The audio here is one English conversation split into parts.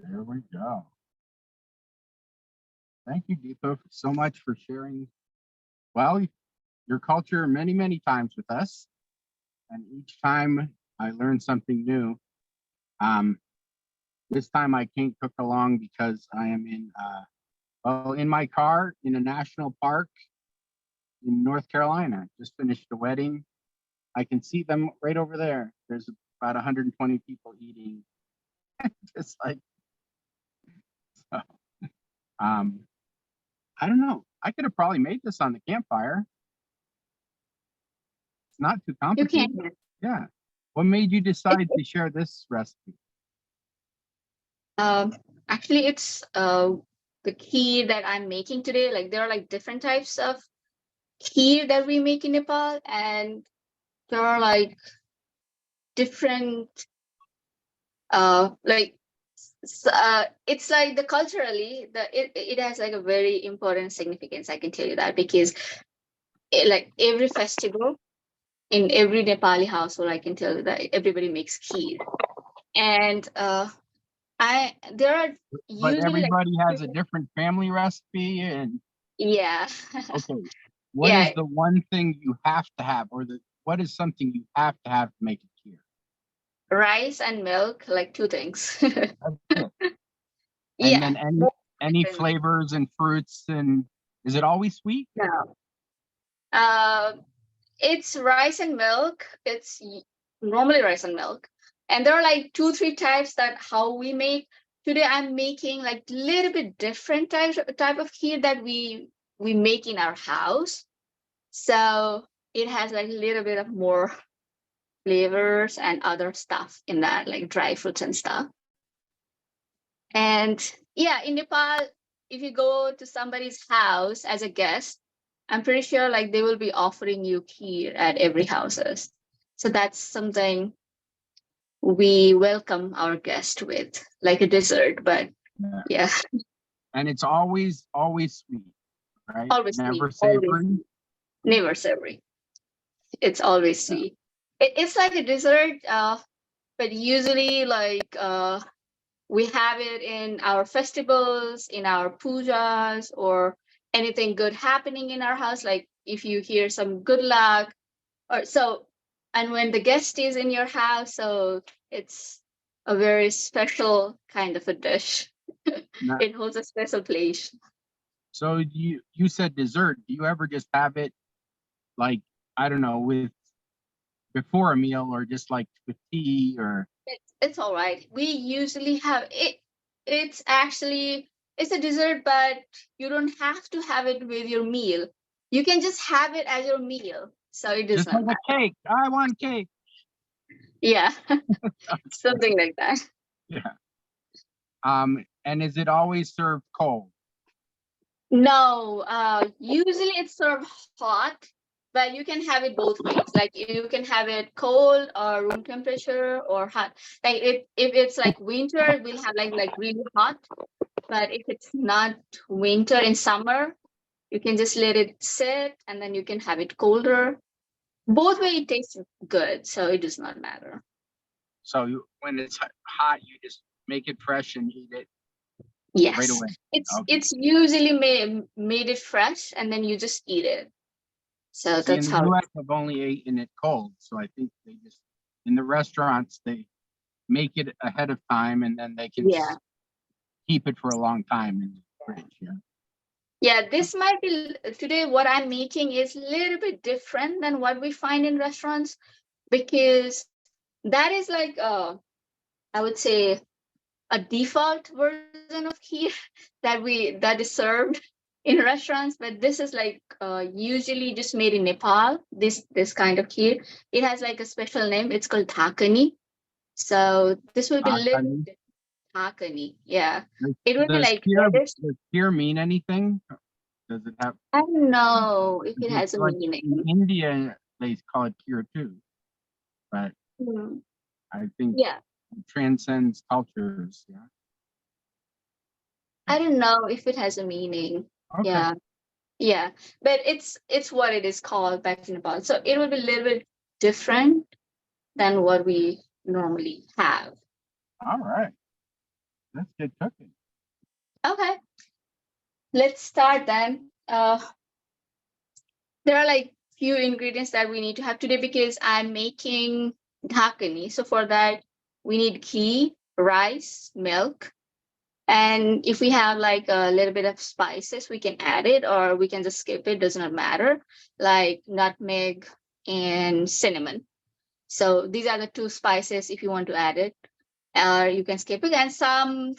There we go. Thank you, Deepa, so much for sharing, well, your culture many, many times with us. And each time I learn something new. This time I can't cook along because I am in my car in a national park in North Carolina. Just finished a wedding. I can see them right over there. There's about 120 people eating. Just like, so, I don't know. I could have probably made this on the campfire. It's not too complicated. You can. Yeah. What made you decide to share this recipe? Actually, it's the kheer that I'm making today. Like there are like different types of kheer that we make in Nepal, and there are like different it's like the culturally it has like a very important significance. I can tell you that because like every festival in every Nepali household, I can tell you that everybody makes kheer, and there are But usually like everybody has a different family recipe, and yeah. okay, what Yeah, is the one thing you have to have, or what is something you have to make it here? rice and milk, like two things. That's it. And Yeah, then any flavors and fruits, and is it always sweet? no. It's rice and milk. It's normally rice and milk, and there are like 2-3 types that how we make. Today I'm making like little bit different type of kheer that we make in our house. So it has like a little bit of more flavors and other stuff in that, like dry fruits and stuff. And yeah, in Nepal, if you go to somebody's house as a guest, I'm pretty sure like they will be offering you kheer at every houses. So that's something we welcome our guest with, like a dessert. But yeah, And it's always sweet, right? always Never sweet, always savory. never savory. It's always sweet. It's like a dessert, but usually like we have it in our festivals, in our pujas, or anything good happening in our house. Like if you hear some good luck, or so, and when the guest is in your house, so it's a very special kind of a dish. It holds a special place. So you said dessert. Do you ever just have it like, I don't know, with before a meal, or just like with tea, or It's all right. We usually have it. It's actually it's a dessert, but you don't have to have it with your meal. You can just have it as your meal. So it does just like not matter. a cake? I want cake. Yeah, something like that. Yeah. And is it always served cold? No, usually it's served hot, but you can have it both ways. Like you can have it cold or room temperature or hot. Like if it's like winter, we'll have like really hot. But if it's not winter, in summer, you can just let it sit and then you can have it colder. Both way it tastes good, so it does not matter. So when it's hot, you just make it fresh and eat it right Yes, away. it's usually made it fresh and then you just eat it. So See, in that's the how. U.S., I've only eaten it cold, so I think they just in the restaurants they make it ahead of time, and then they can Yeah. keep it for a long time in the fridge. Yeah. Yeah, this might be today what I'm making is a little bit different than what we find in restaurants because that is like I would say a default version of kheer that is served in restaurants, but this is like usually just made in Nepal. This kind of kheer, it has like a special name. It's called thakani. So this will be little thakani. Yeah, it will be Does like kheer mean anything? Does it have? I don't know if it has It's a like meaning. in India they call it kheer too, but I think Yeah, it transcends cultures. Yeah. I don't know if it has a meaning. Okay. Yeah, but it's what it is called back in Nepal. So it will be a little bit different than what we normally have. All right. let's get cooking. Okay, let's start then. There are like few ingredients that we need to have today because I'm making dhakani. So for that, we need ghee, rice, milk. And if we have like a little bit of spices, we can add it or we can just skip it, does not matter, like nutmeg and cinnamon. So these are the two spices if you want to add it, or you can skip it. And some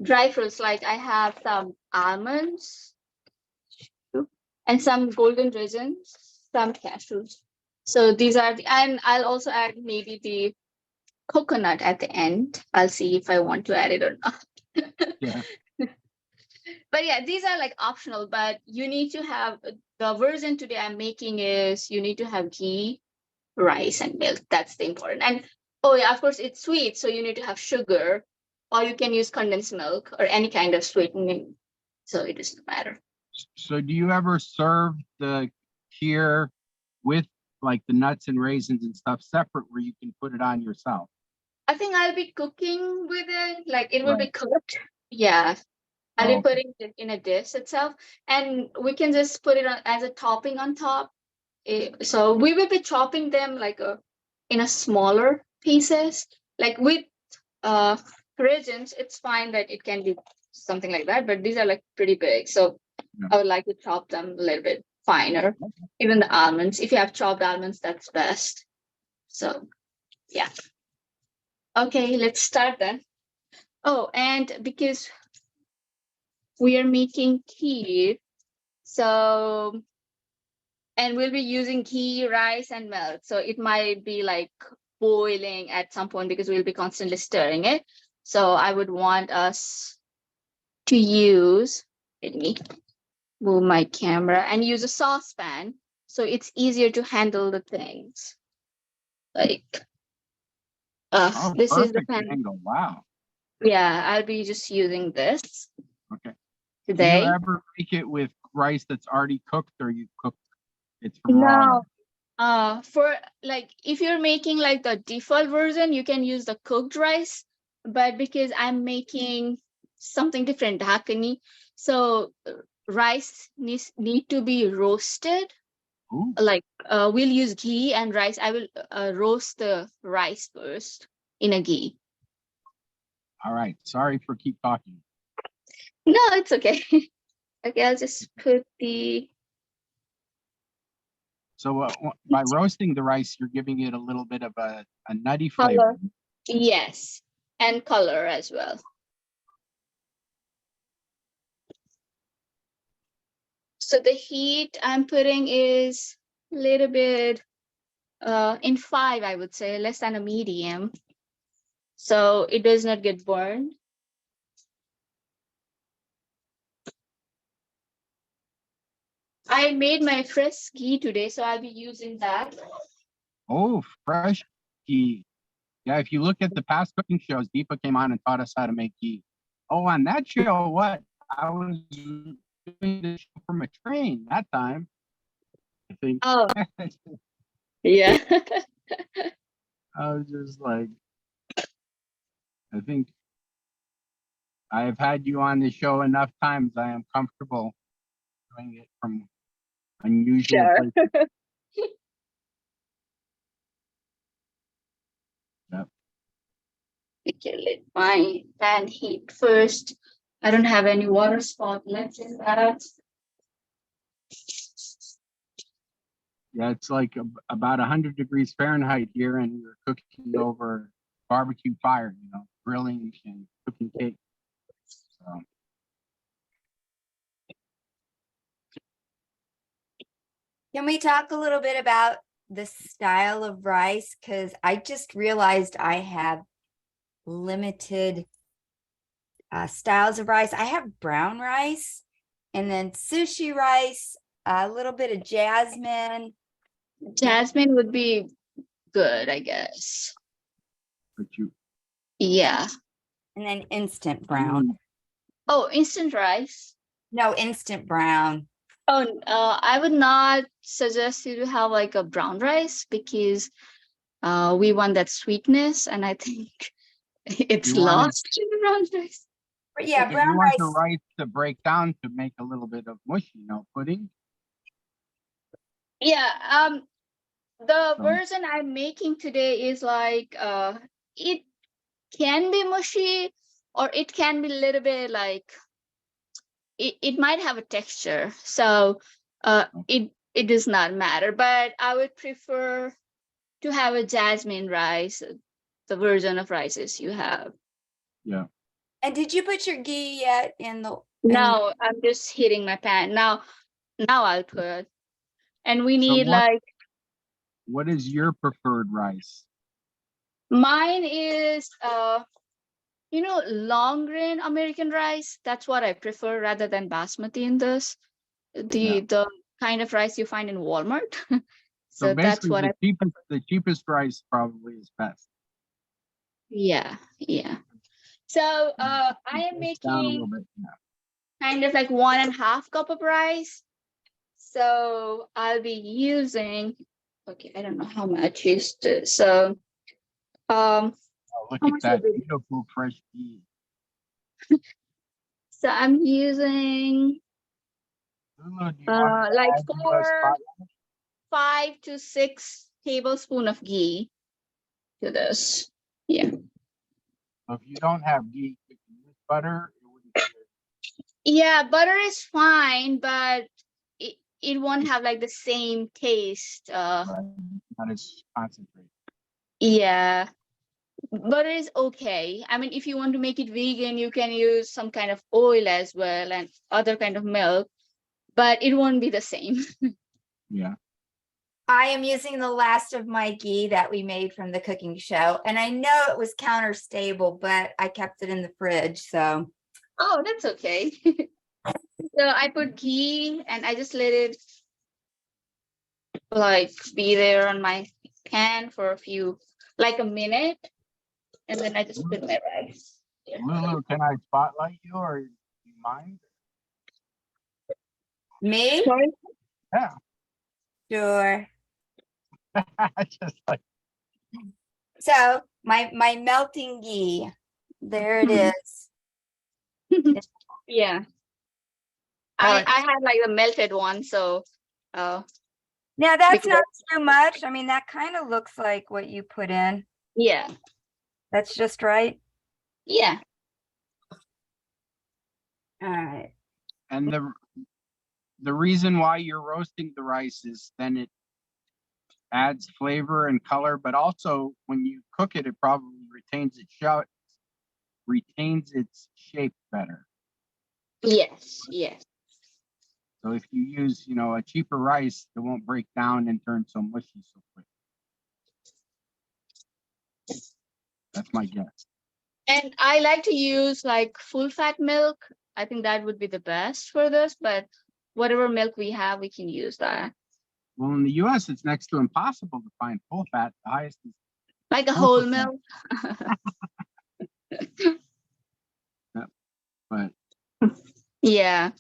dry fruits, like I have some almonds and some golden raisins, some cashews. So these are the, and I'll also add maybe the coconut at the end. I'll see if I want to add it or not. Yeah. But yeah, these are like optional, but you need to have the version today I'm making is you need to have ghee, rice, and milk. That's the important. And oh yeah, of course it's sweet, so you need to have sugar, or you can use condensed milk or any kind of sweetening. So it doesn't matter. So do you ever serve the kheer with like the nuts and raisins and stuff separate where you can put it on yourself? I think I'll be cooking with it, like it will be Right. cooked. Yeah. I'll Oh, be putting it in a dish itself, and we can just put it on as a topping on top. So we will be chopping them like in a smaller pieces. Like with uh raisins, it's fine that it can be something like that, but these are like pretty big. So yeah. I would like to chop them a little bit finer. Even the almonds, if you have chopped almonds, that's best. So yeah. Okay, let's start then. Oh, and because we are making kheer, so and we'll be using ghee, rice, and milk. So it might be like boiling at some point because we'll be constantly stirring it. So I would want us to use, let me move my camera and use a saucepan. So it's easier to handle the things. Like, Oh, this is the perfect pan. angle. Wow. Yeah, I'll be just using this Okay. Do you today. ever make it with rice that's already cooked or you cook it's from raw rice? No, for like if you're making like the default version, you can use the cooked rice, but because I'm making something different, dhakani, so rice need to be roasted. Ooh, Like we'll use ghee and rice. I will roast the rice first in a ghee. all right. Sorry for keep talking. No, it's okay. Okay, I'll just put the So by roasting the rice, you're giving it a little bit of a nutty flavor. color. Yes, and color as well. So the heat I'm putting is a little bit in 5, I would say, less than a medium. So it does not get burned. I made my fresh ghee today, so I'll be using that. Oh, fresh ghee. Yeah, if you look at the past cooking shows, Deepa came on and taught us how to make ghee. Oh, on that show, what? I was doing the show from a train that time. I think Oh, yeah. I was just like, I think I have had you on the show enough times. I am comfortable doing it from unusual Sure. places. Yep. Okay, let my pan heat first. I don't have any water spot left in that. Yeah, it's like about 100 degrees Fahrenheit here, and we're cooking over barbecue fire, grilling and cooking cake. So, Can we talk a little bit about the style of rice? Because I just realized I have limited styles of rice. I have brown rice and then sushi rice, a little bit of jasmine. Jasmine would be good, I guess. but you, Yeah. And then instant brown. Oh, instant rice. No, instant brown. Oh, I would not suggest you to have like a brown rice because we want that sweetness, and I think It's You want it- lost in the brown rice. But yeah, But brown you want the rice. rice to break down to make a little bit of mushy, pudding. Yeah, the So- version I'm making today is like it can be mushy or it can be a little bit like it might have a texture. So it does not matter. But I would prefer to have a jasmine rice, the version of rices you have. Yeah. And did you put your ghee yet in the? No, I'm just heating my pan. Now I'll put. And we So need what is your preferred rice? mine is long grain American rice. That's what I prefer rather than basmati in this. The kind of rice you find in Walmart. So So that's basically, what the cheapest rice probably is best. yeah. So I am It's down a making little bit. Yeah. kind of like 1.5 cup of rice. So I'll be using, okay, I don't know how much is this. So Oh, look how at much that is it? beautiful fresh ghee. So I'm using Lulu, do you want me to like add you a spotlight? 5 to 6 tablespoons of ghee to this. Yeah. So if you don't have ghee, you can use butter. It wouldn't be Yeah, butter is fine, but it won't have like the same taste. not as concentrated. Yeah. Butter is okay. I mean, if you want to make it vegan, you can use some kind of oil as well and other kind of milk, but it won't be the same. Yeah. I am using the last of my ghee that we made from the cooking show. And I know it was counter stable, but I kept it in the fridge. So Oh, that's okay. So I put ghee and I just let it like be there on my pan for like a minute. And then I just put my rice. Yeah. Lulu, can I spotlight you or do you mind? me, Sorry? Yeah. sure. Just like So my melting ghee, there it Mhm. is. Yeah. Oh, I had like the melted one, so now that's because- not too much. I mean, that kind of looks like what you put in. yeah. That's just right. Yeah. All right. and the reason why you're roasting the rice is then it adds flavor and color, but also when you cook it, it probably retains its shape better. Yes. So if you use, a cheaper rice, it won't break down and turn so mushy so quick. That's my guess. And I like to use like full fat milk. I think that would be the best for this, but whatever milk we have, we can use that. Well, in the U.S., it's next to impossible to find full fat. The highest is Like a 4%. whole milk. But Yeah.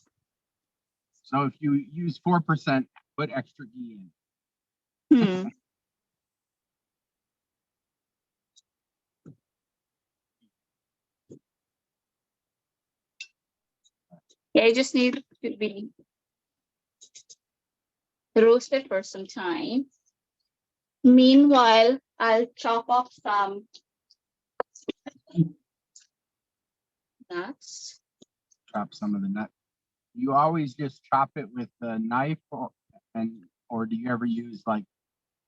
so if you use 4%, put extra ghee in. Hmm. Yeah, you just need to be roasted for some time. Meanwhile, I'll chop off some nuts. Chop some of the nut. You always just chop it with a knife, or do you ever use like,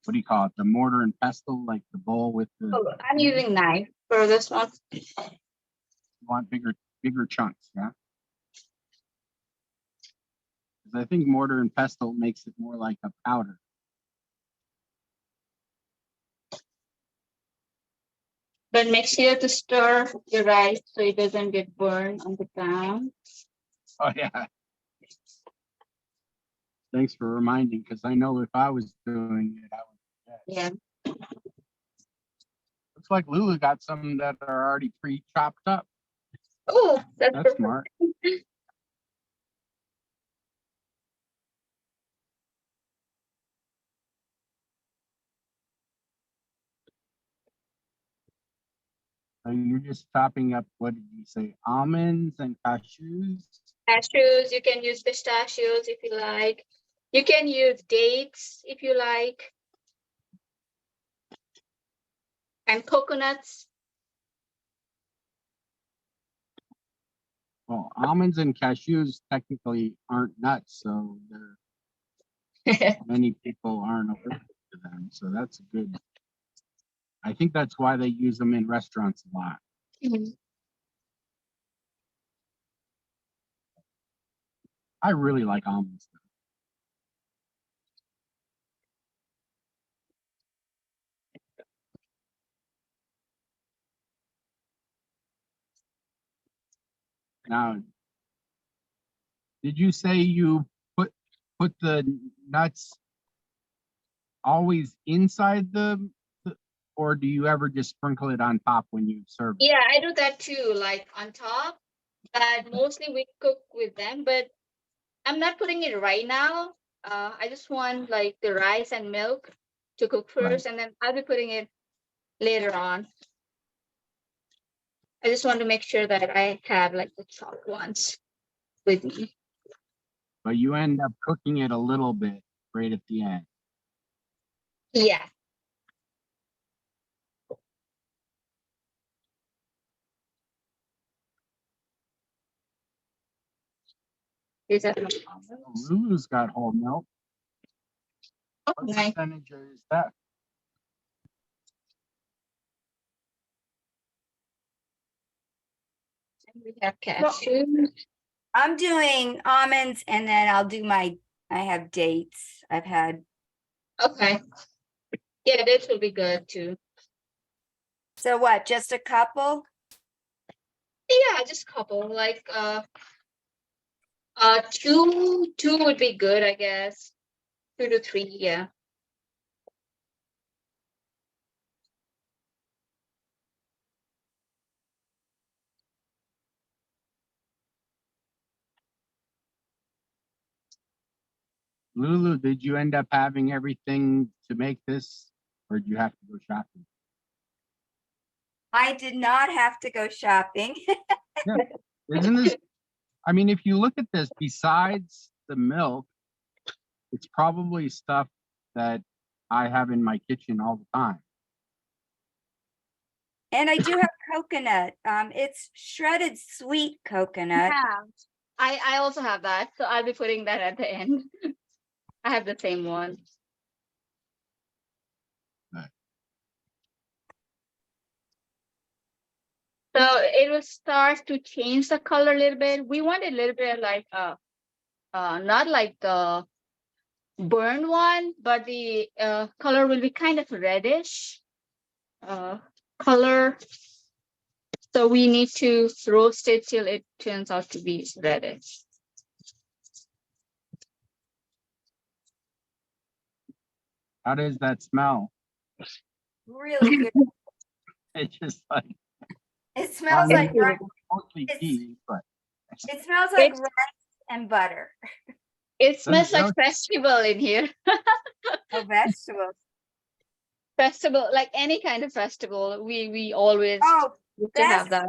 what do you call it, the mortar and pestle, like the bowl with the? Oh, I'm using knife for this one. You want bigger chunks, yeah. Because I think mortar and pestle makes it more like a powder. But make sure to stir your rice so it doesn't get burned on the ground. Oh yeah. Thanks for reminding, because I know if I was doing it, I would. Yeah. Looks like Lulu got some that are already pre-chopped up. Oh, that's That's perfect. smart. So you're just chopping up, what did you say, almonds and cashews? Cashews, you can use pistachios if you like. You can use dates if you like. And coconuts. Well, almonds and cashews technically aren't nuts, so many people aren't allergic to them. So that's a good. I think that's why they use them in restaurants a lot. Mhm. I really like almonds. Now, did you say you put the nuts always inside or do you ever just sprinkle it on top when you serve it? Yeah, I do that too, like on top. But mostly we cook with them, but I'm not putting it right now. I just want like the rice and milk to cook Right. first, and then I'll be putting it later on. I just want to make sure that I have like the chopped ones with me. But you end up cooking it a little bit right at the end. Yeah. Is that Lulu's got whole milk. What nice? percentage is that? We have cashews. I'm doing almonds and then I'll do I have dates. I've had, Okay. Yeah, this will be good too. so what, just a couple? Yeah, just a couple. Like two would be good, I guess. 2 to 3, yeah. Lulu, did you end up having everything to make this, or did you have to go shopping? I did not have to go shopping. Yeah. Isn't this? I mean, if you look at this, besides the milk, it's probably stuff that I have in my kitchen all the time. And I do have coconut. It's shredded sweet coconut. Yeah. I also have that, so I'll be putting that at the end. I have the same one. Right. So it will start to change the color a little bit. We want a little bit like not like the burn one, but the color will be kind of reddish color. So we need to roast it till it turns out to be reddish. How does that smell? Really good. It's just like It smells I like mean, rice. mostly It's- ghee, but It smells like It's- rice and butter. It smells really? like festival in here. Oh, vegetables. Festival, like any kind of festival. We always Oh, used to have that.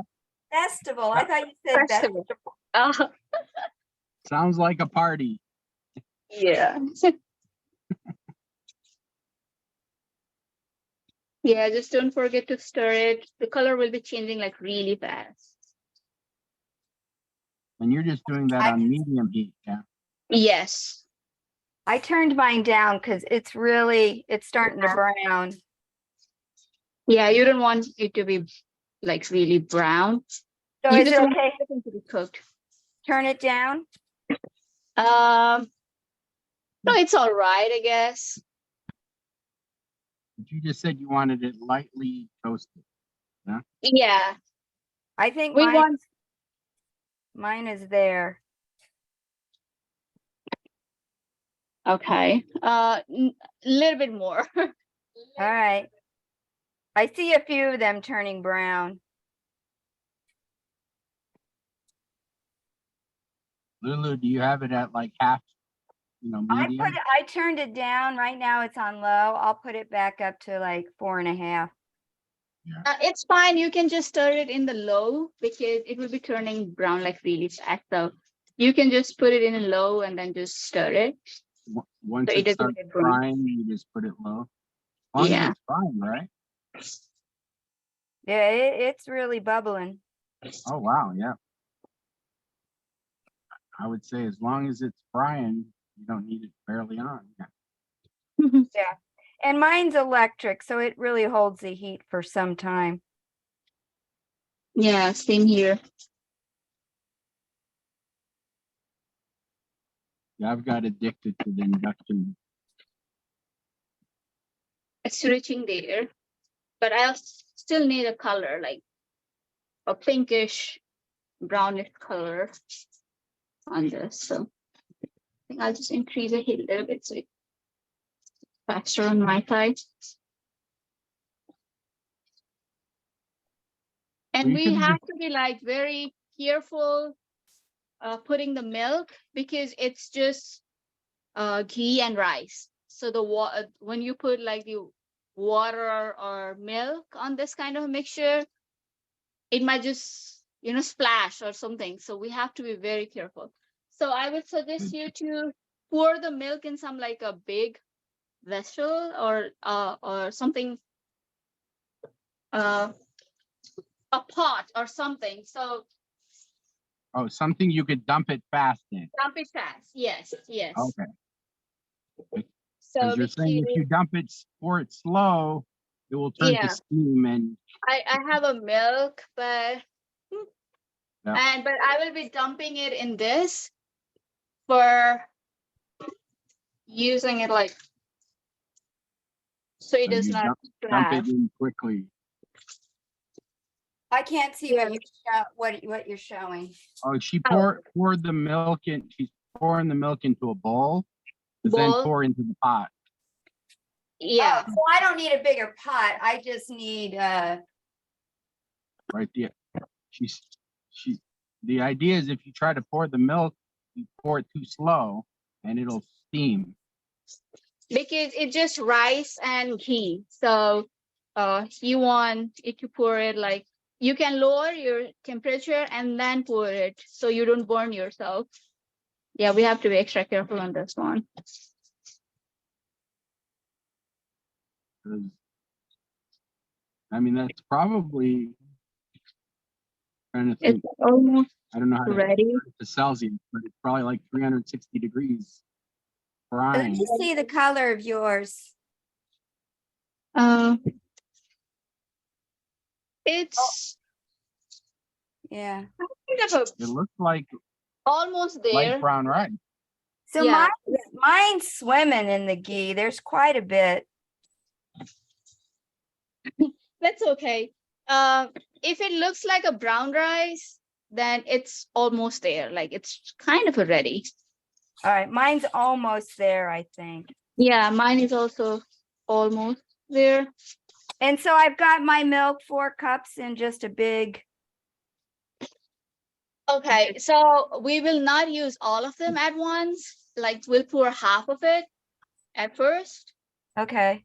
festival. I thought you said Festival. vegetable. sounds like a party. Yeah. Yeah, just don't forget to stir it. The color will be changing like really fast. And you're just doing that on medium heat, yeah? Yes. I turned mine down because it's starting to brown. Yeah, you don't want it to be like really brown. So You is just it want okay? everything to be cooked. Turn it down? No, it's all right, I guess. But you just said you wanted it lightly toasted. Yeah, I think we want. mine is there. Okay. Little bit more. All right. I see a few of them turning brown. Lulu, do you have it at like half, medium? I turned it down. Right now it's on low. I'll put it back up to like 4.5. It's fine. You can just stir it in the low because it will be turning brown like really fast. So you can just put it in a low and then just stir it. Once So it it doesn't starts get burnt. frying, you just put it low. As long as Yeah. it's frying, right? Yeah, it's really bubbling. Oh wow, yeah. I would say as long as it's frying, you don't need it barely on. Yeah. Yeah. And mine's electric, so it really holds the heat for some time. Yeah, same here. Yeah, I've got addicted to the induction. It's reaching there, but I still need a color like a pinkish, brownish color on this. So I think I'll just increase the heat a little bit so it's faster on my side. And You we could have just, to be like very careful putting the milk because it's just ghee and rice. So the when you put like the water or milk on this kind of a mixture, it might just splash or something. So we have to be very careful. So I would suggest you to pour the milk in some like a big vessel or something, uh a pot or something. So oh, something you could dump it fast in. dump it fast. Yes, yes. Okay. So Because you're saying if you dump it, pour it slow, it will turn to yeah, steam and I have a milk, but yeah. but I will be dumping it in this for using it like so it So does you not dump it splash. in quickly. I can't see Yeah. what you're showing. Oh, she Oh, poured the milk in. She's pouring the milk into a bowl, but then bowl. pour into the pot. Yeah. Oh, so I don't need a bigger pot. I just need Right there. She's she. The idea is if you try to pour the milk, you pour it too slow, and it'll steam. Because it's just rice and ghee. So you want it to pour it like you can lower your temperature and then pour it so you don't burn yourself. Yeah, we have to be extra careful on this one. 'Cause, I mean, that's probably trying to It's think. almost I don't know how to ready. convert it to Celsius, but it's probably like 360 degrees let me frying. see the color of yours. It's Yeah. kind of It looks like almost light there. brown rice. So Yeah. mine's swimming in the ghee. There's quite a bit. That's okay. If it looks like a brown rice, then it's almost there. Like it's kind of ready. All right, mine's almost there, I think. Yeah, mine is also almost there. And so I've got my milk, 4 cups in just a big. Okay, so we will not use all of them at once. Like we'll pour half of it at first, Okay.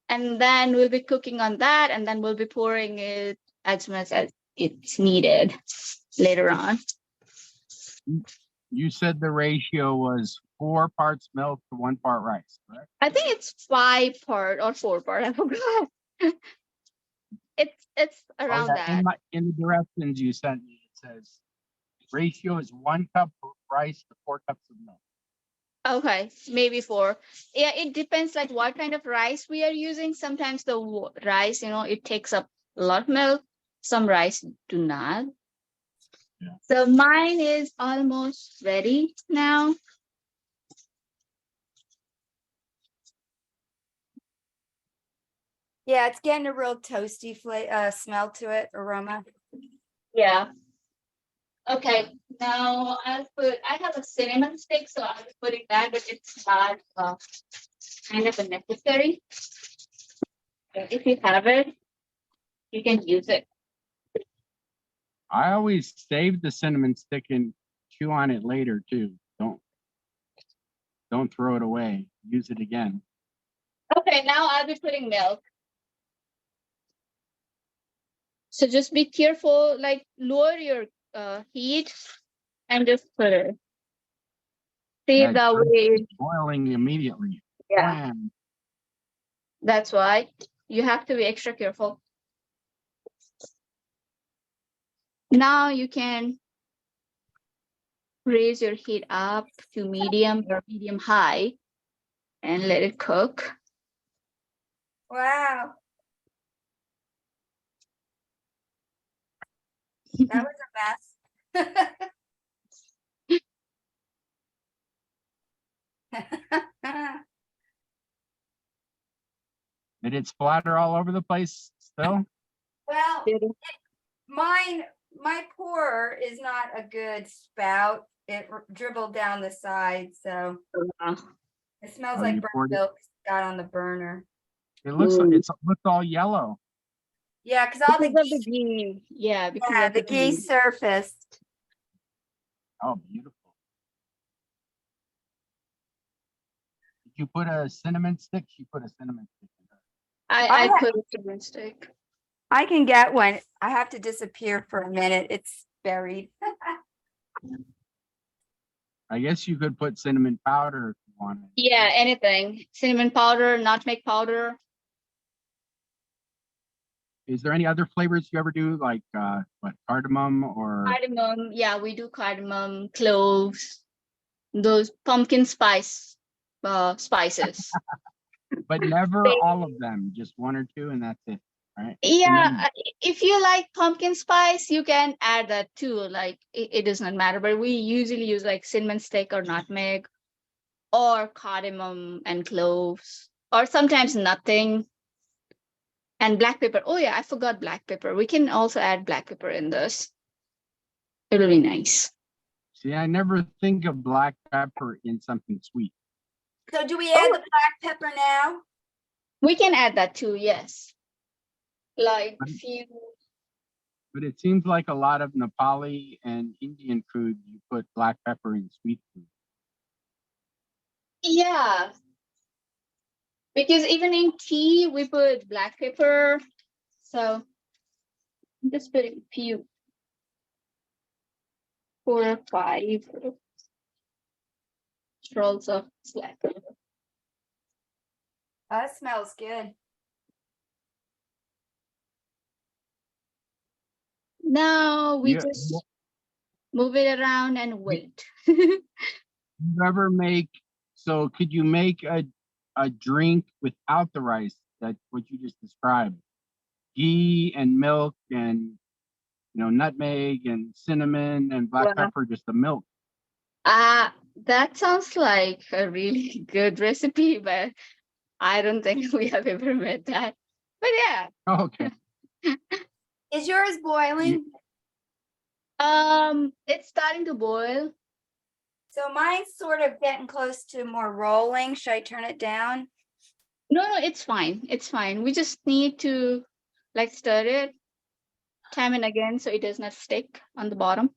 and then we'll be cooking on that, and then we'll be pouring it as much as it's needed later on. You said the ratio was 4 parts milk to 1 part rice, correct? I think it's 5 part or 4 part. I forgot. It's around that. In the directions you sent me, it says ratio is 1 cup of rice to 4 cups of milk. Okay, maybe 4. Yeah, it depends like what kind of rice we are using. Sometimes the rice, it takes up a lot of milk. Some rice do not. Yeah. So mine is almost ready now. Yeah, it's getting a real toasty smell to it, aroma. Yeah. Okay, now I have a cinnamon stick, so I'll be putting that, but it's not kind of a necessary. If you have it, you can use it. I always save the cinnamon stick and chew on it later too. Don't throw it away. Use it again. Okay, now I'll be putting milk. So just be careful, like lower your heat and just put it. See Yeah, it that starts way. boiling immediately. Yeah, Wham. that's why you have to be extra careful. Now you can raise your heat up to medium or medium high and let it cook. Wow. That was a mess. Did it splatter all over the place still? Well, Did it? my pour is not a good spout. It dribbled down the side, so Uh, it smells Oh, like you burnt poured it. milk got on the burner. It looks like Mm. it looks all yellow. Yeah, because all Because the of the ghee. Yeah, because yeah, of the the ghee ghee. surfaced. Oh, beautiful. Did you put a cinnamon stick? She put a cinnamon stick in her. I put it to stick. I can get one. I have to disappear for a minute. It's buried. I guess you could put cinnamon powder if you wanted. Yeah, anything. Cinnamon powder, nutmeg powder. Is there any other flavors you ever do, like what, cardamom or? Cardamom. Yeah, we do cardamom, cloves, those pumpkin spices. But never They- all of them, just one or two, and that's it, right? Yeah, And then, if you like pumpkin spice, you can add that too. Like it does not matter, but we usually use like cinnamon stick or nutmeg or cardamom and cloves, or sometimes nothing. And black pepper. Oh yeah, I forgot black pepper. We can also add black pepper in this. It'll be nice. see, I never think of black pepper in something sweet. So do we add the black pepper now? We can add that too, yes. Like few. But it seems like a lot of Nepali and Indian food, you put black pepper in sweet food. Yeah. Because even in tea, we put black pepper. So I'm just putting few, 4 or 5 rolls of black pepper. That smells good. Now we You, just move it around and wait. you ever make, so could you make a drink without the rice, that what you just described? Ghee and milk and, nutmeg and cinnamon and black Wow. pepper, just the milk. That sounds like a really good recipe, but I don't think we have ever made that. But yeah. Okay. Is yours boiling? It's starting to boil. So mine's sort of getting close to more rolling. Should I turn it down? No, it's fine. It's fine. We just need to like stir it time and again so it does not stick on the bottom.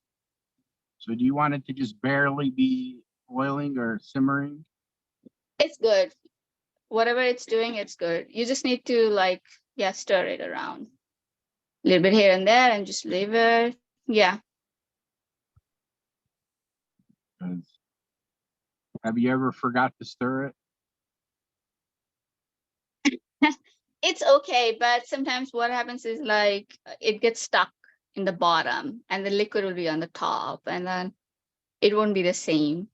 So do you want it to just barely be boiling or simmering? It's good. Whatever it's doing, it's good. You just need to like, yeah, stir it around a little bit here and there and just leave it. Yeah. 'Cause have you ever forgot to stir it? It's okay, but sometimes what happens is like it gets stuck in the bottom and the liquid will be on the top and then it won't be the same.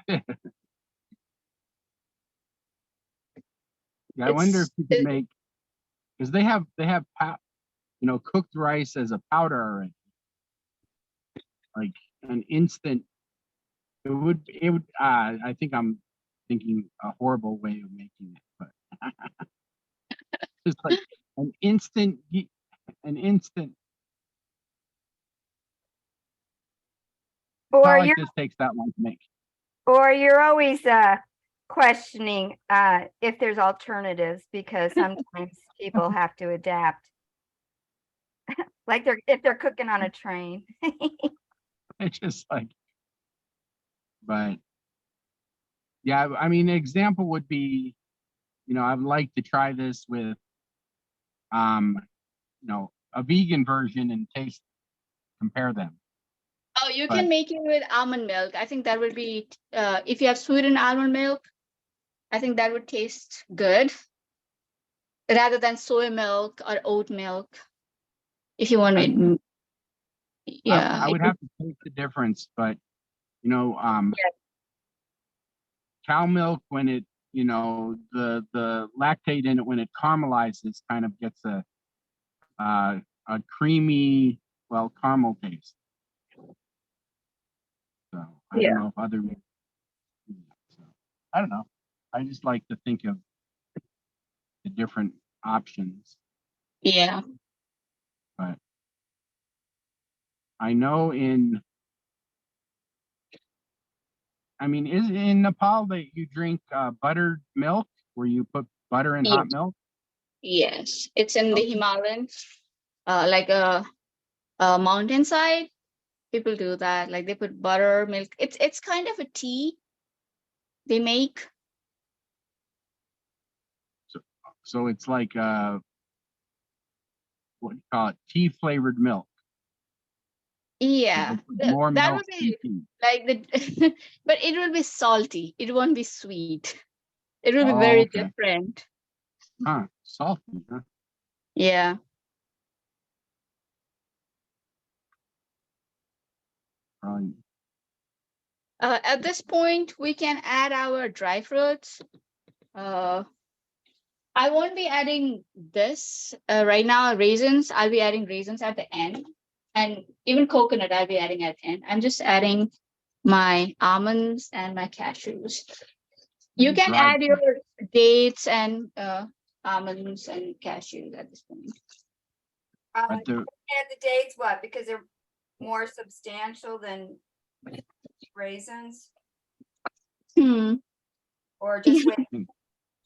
Yeah, I wonder if It's you could make, because they have cooked rice as a powder already, like an instant. It would. I think I'm thinking a horrible way of making it, but just like an instant, an instant. It's not Or like you're this takes that long to make. always questioning if there's alternatives because sometimes people have to adapt. Like if they're cooking on a train. It's just like, but yeah, I mean, an example would be, I'd like to try this with, a vegan version and compare them. Oh, you But- can make it with almond milk. I think that would be, if you have sweetened almond milk, I think that would taste good rather than soy milk or oat milk. If you want I- it, yeah. I would have to taste the difference, but you know, cow milk, when it, you know, the lactate in it, when it caramelizes, kind of gets a creamy, well, caramel taste. So I Yeah. don't know if other milk do that. So, I don't know. I just like to think of the different options, Yeah. but I know I mean, is it in Nepal that you drink buttered milk, where you put butter in hot Yes. milk? Yes. It's in the Okay. Himalayas, like a mountainside. People do that. Like they put butter, milk. It's kind of a tea they make. So it's like what do you call it? Tea flavored milk. Yeah. They put more That milk would in be tea. like the, but it will be salty. It won't be sweet. It will be Oh, very okay. different. Huh? Salty, huh? Yeah. Right. At this point, we can add our dry fruits. I won't be adding this right now, raisins. I'll be adding raisins at the end. And even coconut, I'll be adding at the end. I'm just adding my almonds and my cashews. You can Dried add your dates and almonds and cashews at this point. But the, Add the dates, what? Because they're more substantial than raisins, Hmm. or just wait?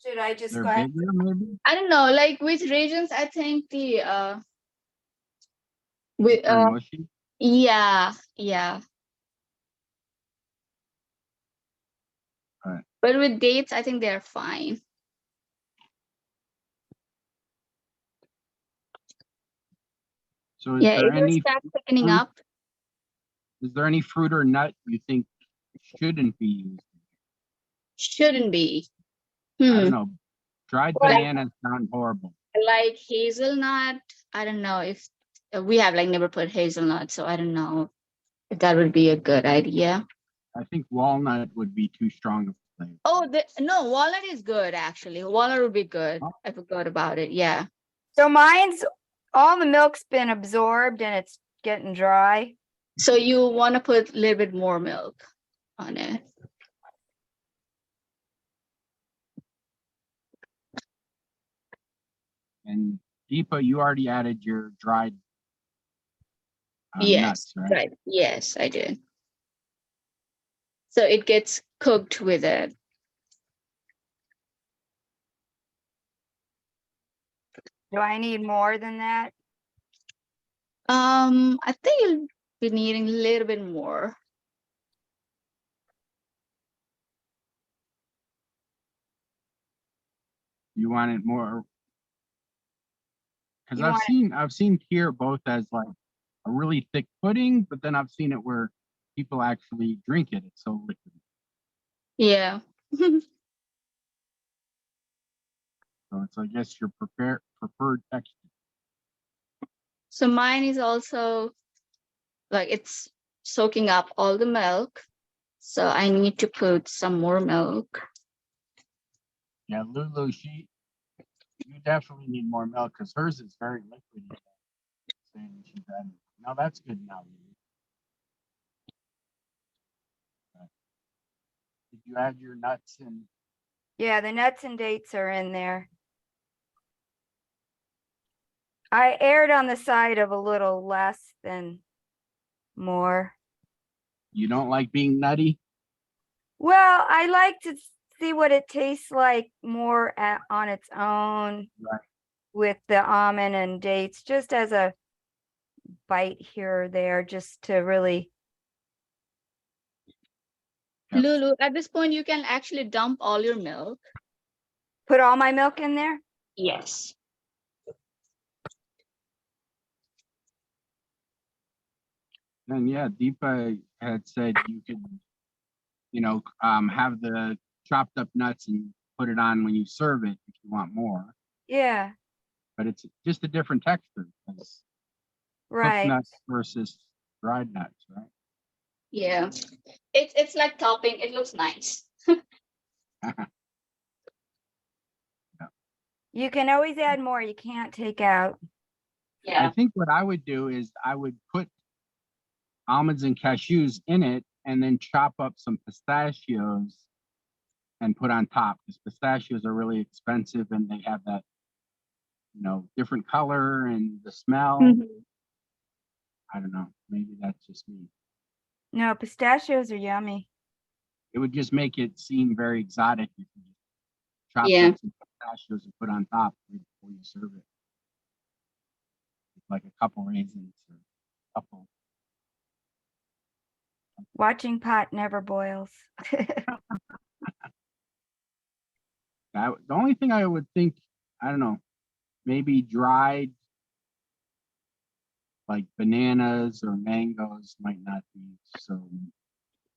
Should I just they're go ahead? bigger, maybe? I don't know. Like with raisins, I think the with They're mushy? yeah. Alright. But with dates, I think they're fine. So is Yeah, there it will any start thickening fruit- up. is there any fruit or nut you think shouldn't be used? Shouldn't be. I don't know. Dried Well, bananas sound horrible. Like hazelnut. I don't know if we have like never put hazelnut, so I don't know if that would be a good idea. I think walnut would be too strong of a flavor. Oh, no, walnut is good actually. Walnut would be good. Oh. I forgot about it. Yeah. So mine's, all the milk's been absorbed and it's getting dry. So you want to put a little bit more milk on it. And Deepa, you already added your dried Yes, nuts, right? right. Yes, I did. So it gets cooked with it. Do I need more than that? I think you'll be needing a little bit more. You want it more? Because You I've seen Kheer both as like a really thick pudding, but then I've seen it where people actually drink it. It's so liquid. Yeah. So it's, I guess, your preferred texture. So mine is also like it's soaking up all the milk. So I need to put some more milk. Yeah, Lulu, you definitely need more milk because hers is very liquid. Saying she's adding. Now that's good now, Lulu. Did you add your nuts and Yeah, the nuts and dates are in there. I erred on the side of a little less than more. you don't like being nutty? Well, I like to see what it tastes like more on its own. Right. With the almond and dates, just as a bite here or there, just to really. Yep. Lulu, at this point, you can actually dump all your milk. Put all my milk in there? Yes. And yeah, Deepa had said you could, have the chopped up nuts and put it on when you serve it if you want more. Yeah, But it's just a different texture. It's cooked right. nuts versus dried nuts, right? Yeah. It's like topping. It looks nice. You can always add more. You can't take out. I Yeah. think what I would do is I would put almonds and cashews in it and then chop up some pistachios and put on top, because pistachios are really expensive and they have that, different color and the smell. Mhm. I don't know. Maybe that's just me. No, pistachios are yummy. It would just make it seem very exotic if you chopped Yeah. up some pistachios and put on top right before you serve it. Like a couple raisins or a couple. Watching pot never boils. The only thing I would think, I don't know, maybe dried like bananas or mangoes might not be so,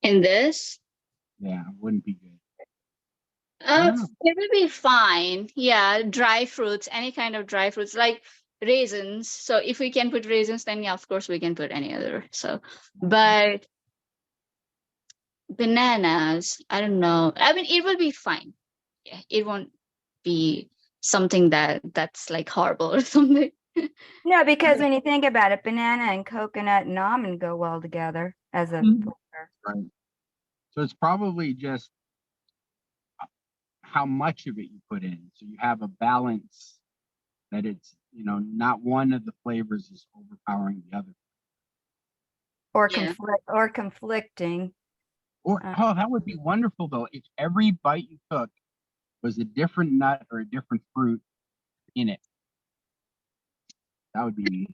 And this, yeah, wouldn't be good. I don't know. it will be fine. Yeah, dry fruits, any kind of dry fruits like raisins. So if we can put raisins, then yeah, of course we can put any other. So, but bananas, I don't know. I mean, it will be fine. Yeah, it won't be something that's like horrible or something. No, because when you think about it, banana and coconut and almond go well together as a Mhm. flavor. Right. So it's probably just how much of it you put in. So you have a balance that it's, not one of the flavors is overpowering the other. Or Yeah. conflicting. Or, that would be wonderful though, if every bite you took was a different nut or a different fruit in it. That would be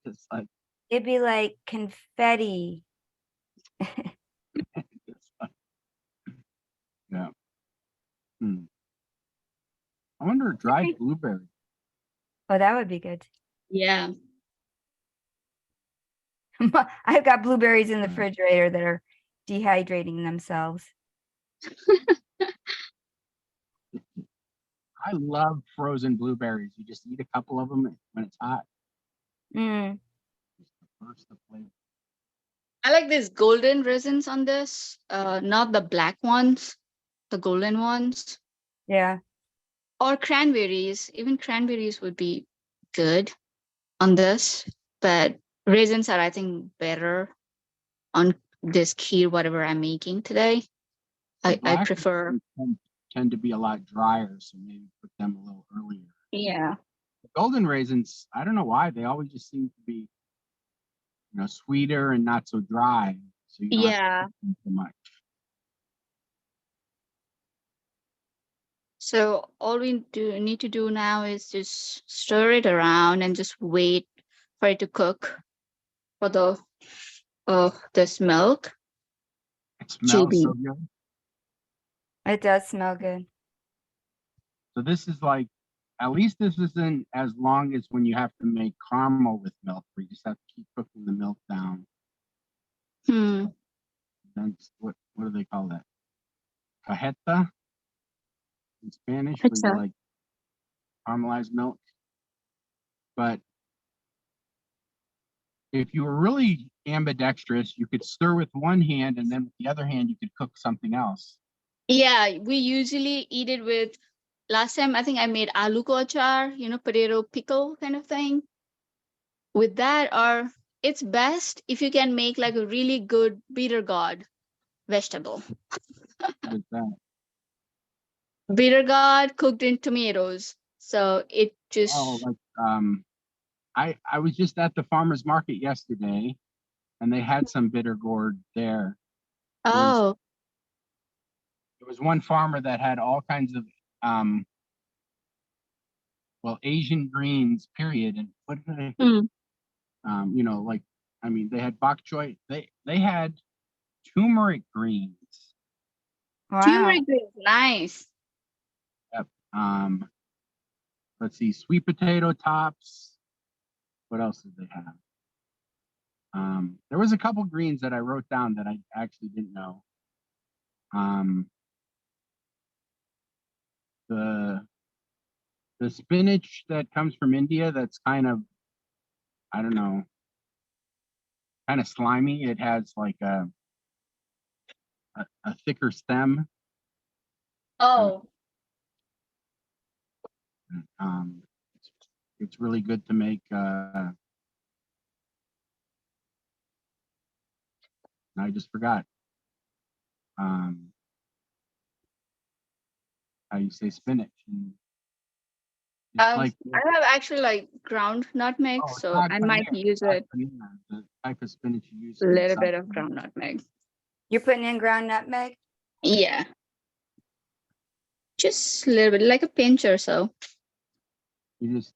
just like, It'd be like confetti. just like, yeah. Hmm. I wonder dried blueberry. Oh, that would be good. Yeah. I've got blueberries in the Yeah. refrigerator that are dehydrating themselves. I love frozen blueberries. You just eat a couple of them when it's hot. Mm, Just the burst of flavor. I like these golden raisins on this, not the black ones, the golden ones, yeah. or cranberries. Even cranberries would be good on this, but raisins are, I think, better on this kheer, whatever I'm making today. The I black prefer. ones tend to be a lot drier, so maybe put them a little earlier. Yeah. The golden raisins, I don't know why, they always just seem to be, sweeter and not so dry, so you don't have to Yeah. cook them so much. So all we need to do now is just stir it around and just wait for it to cook for the this milk It to smells be. so good. It does smell good. So this is like, at least this isn't as long as when you have to make caramel with milk, where you just have to keep cooking the milk down. Hmm. Then what do they call that? Cajeta in Spanish, where It's you a, like caramelized milk. But if you were really ambidextrous, you could stir with one hand and then with the other hand you could cook something else. yeah, we usually eat it with. Last time I think I made aloo ko achar, potato pickle kind of thing. With that, or it's best if you can make like a really good bitter gourd vegetable. With that. Bitter gourd cooked in tomatoes. So it Oh, just. like I was just at the farmer's market yesterday and they had some bitter gourd there. Oh. There was one farmer that had all kinds of Asian greens, period. And what did I Hmm. like, they had bok choy. They had turmeric greens. Wow. Turmeric is nice. Yep. Let's see, sweet potato tops. What else did they have? There was a couple greens that I wrote down that I actually didn't know. The spinach that comes from India, that's kind of, I don't know, kind of slimy. It has like a thicker stem. Oh, Um, it's really good to make. I just forgot. How you say spinach? And it's like I have actually like ground nutmeg, oh, it's so not I banana, might use it's not it banana. The type of spinach you use a to make little bit of something. ground nutmeg. You're putting in ground nutmeg? Yeah, just a little bit, like a pinch or so. You just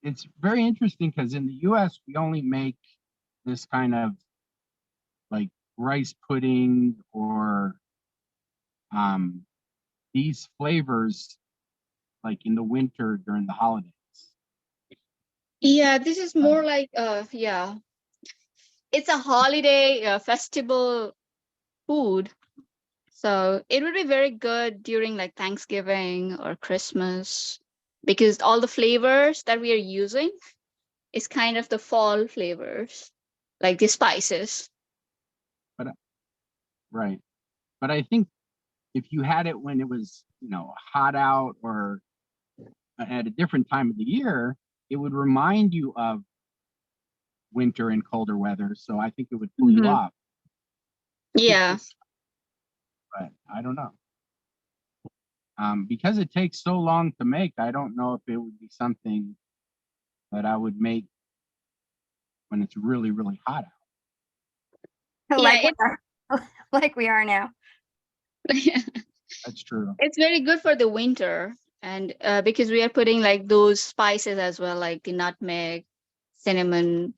it's very interesting because in the U.S. we only make this kind of like rice pudding or these flavors like in the winter during the holidays. Yeah, this is more like yeah, it's a holiday festival food. So it would be very good during like Thanksgiving or Christmas because all the flavors that we are using is kind of the fall flavors, like the spices. But right, but I think if you had it when it was hot out or at a different time of the year, it would remind you of winter and colder weather. So I think it would pull you Mhm. off. Yeah. But I don't know. Because it takes so long to make, I don't know if it would be something that I would make when it's really, really hot out. Like Yeah, we are, like we are now. That's true. it's very good for the winter. And because we are putting like those spices as well, like the nutmeg, cinnamon,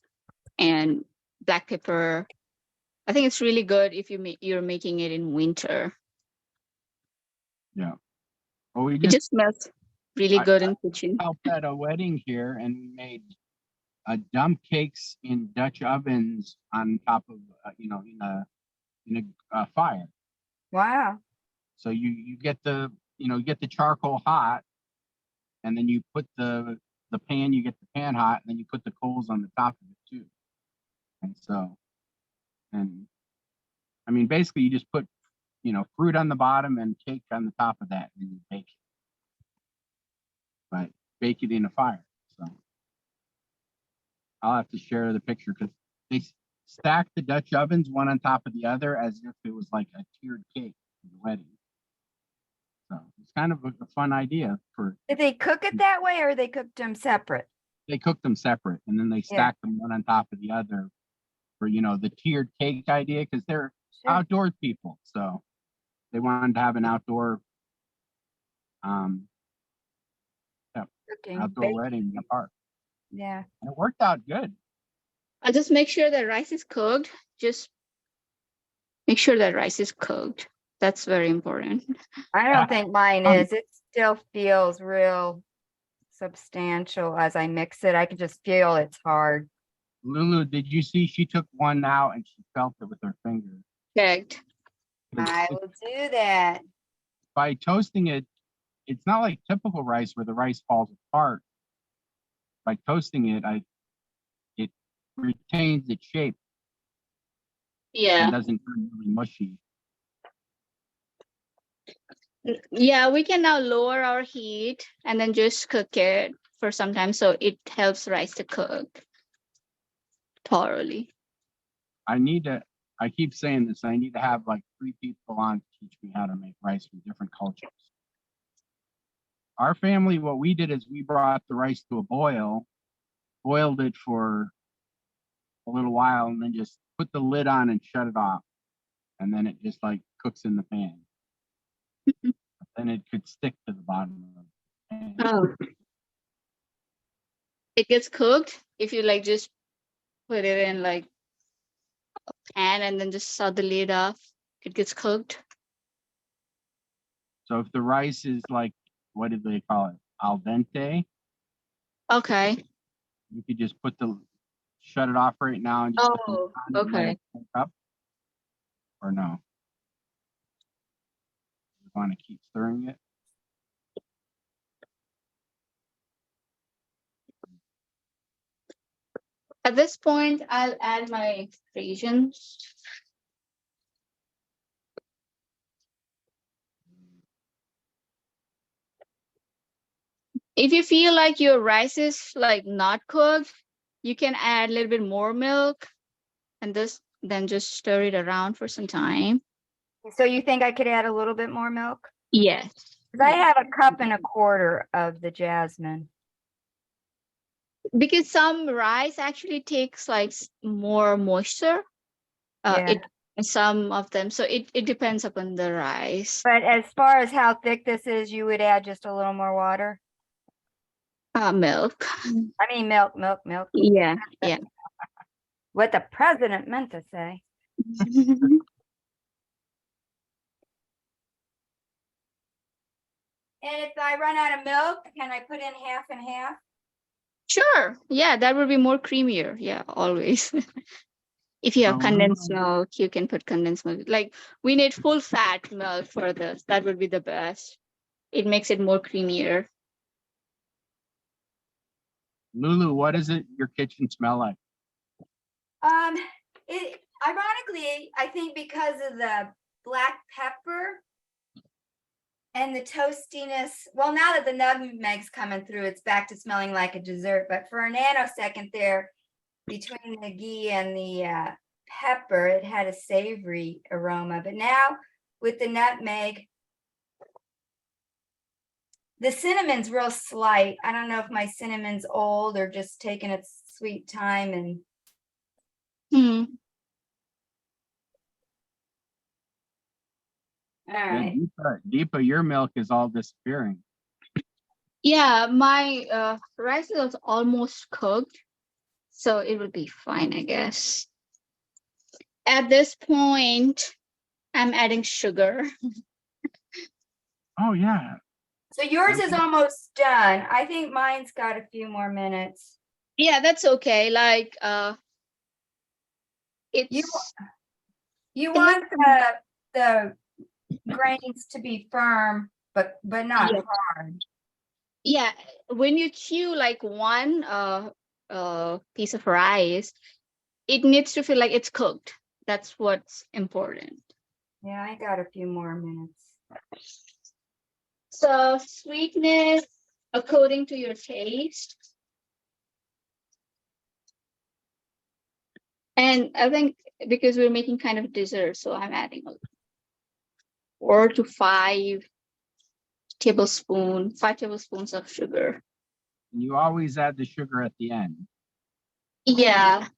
and black pepper. I think it's really good if you're making it in winter. Yeah. Well, It just smells really I good in kitchen. helped at a wedding here, and we made dump cakes in Dutch ovens on top of in a fire. Wow. So you get the charcoal hot, and then you put the pan, you get the pan hot, and then you put the coals on the top of it too. And I mean, basically you just put fruit on the bottom and cake on the top of that, and you bake it. But bake it in a fire. So I'll have to share the picture because they stack the Dutch ovens one on top of the other as if it was like a tiered cake for the wedding. So it's kind of a fun idea for. Did they cook it that way or they cooked them separate? They cooked them separate and then they stacked them one on top of the other for the tiered cake idea because they're outdoor people, so they wanted to have an outdoor Cooking, outdoor baking. wedding in the park. Yeah. And it worked out good. I'll just make sure that rice is cooked. Just make sure that rice is cooked. That's very important. I don't think mine is. It still feels real substantial as I mix it. I can just feel it's hard. Lulu, did you see she took one out and she felt it with her finger? Correct. I will do that. By toasting it, it's not like typical rice where the rice falls apart. By toasting it, it retains its shape Yeah. and doesn't turn really mushy. Yeah, we can now lower our heat and then just cook it for some time so it helps rice to cook thoroughly. I keep saying this, I need to have like 3 people on to teach me how to make rice from different cultures. Our family, what we did is we brought the rice to a boil, boiled it for a little while, and then just put the lid on and shut it off. And then it just like cooks in the pan. Then it could stick to the bottom of the pan. Oh. It gets cooked if you like just put it in like a pan and then just saw the lid off. It gets cooked. So if the rice is like, what did they call it? al dente. Okay. You could just shut it off right now and just put the lid Oh, on and let okay. it cook up, or no? You want to keep stirring it. At this point, I'll add my raisins. If you feel like your rice is like not cooked, you can add a little bit more milk and then just stir it around for some time. So you think I could add a little bit more milk? Yes. 'Cause I have a cup and a quarter of the jasmine. Because some rice actually takes like more moisture. Yeah. Some of them. So it depends upon the rice. But as far as how thick this is, you would add just a little more water? Milk. I mean, milk. Yeah, yeah. What the president meant to say. And if I run out of milk, can I put in half and half? Sure. Yeah, that would be more creamier. Yeah, always. If you have condensed milk, you can put condensed milk. Like we need full fat milk for this. That would be the best. It makes it more creamier. Lulu, what does your kitchen smell like? It ironically, I think because of the black pepper and the toastiness. Well, now that the nutmeg's coming through, it's back to smelling like a dessert. But for a nanosecond there, between the ghee and the pepper, it had a savory aroma. But now with the nutmeg, the cinnamon's real slight. I don't know if my cinnamon's old or just taking its sweet time. And all right. Deepa, your milk is all disappearing. Yeah, my rice is almost cooked, so it will be fine, I guess. At this point, I'm adding sugar. Oh yeah. So yours is almost done. I think mine's got a few more minutes. Yeah, that's okay. Like it's you want the grains to be firm, but not hard. Yeah, when you chew like one piece of rice, it needs to feel like it's cooked. That's what's important. Yeah, I got a few more minutes. So sweetness according to your taste. And I think because we're making kind of dessert, so I'm adding 4 to 5 tablespoons of sugar. You always add the sugar at the end. Yeah.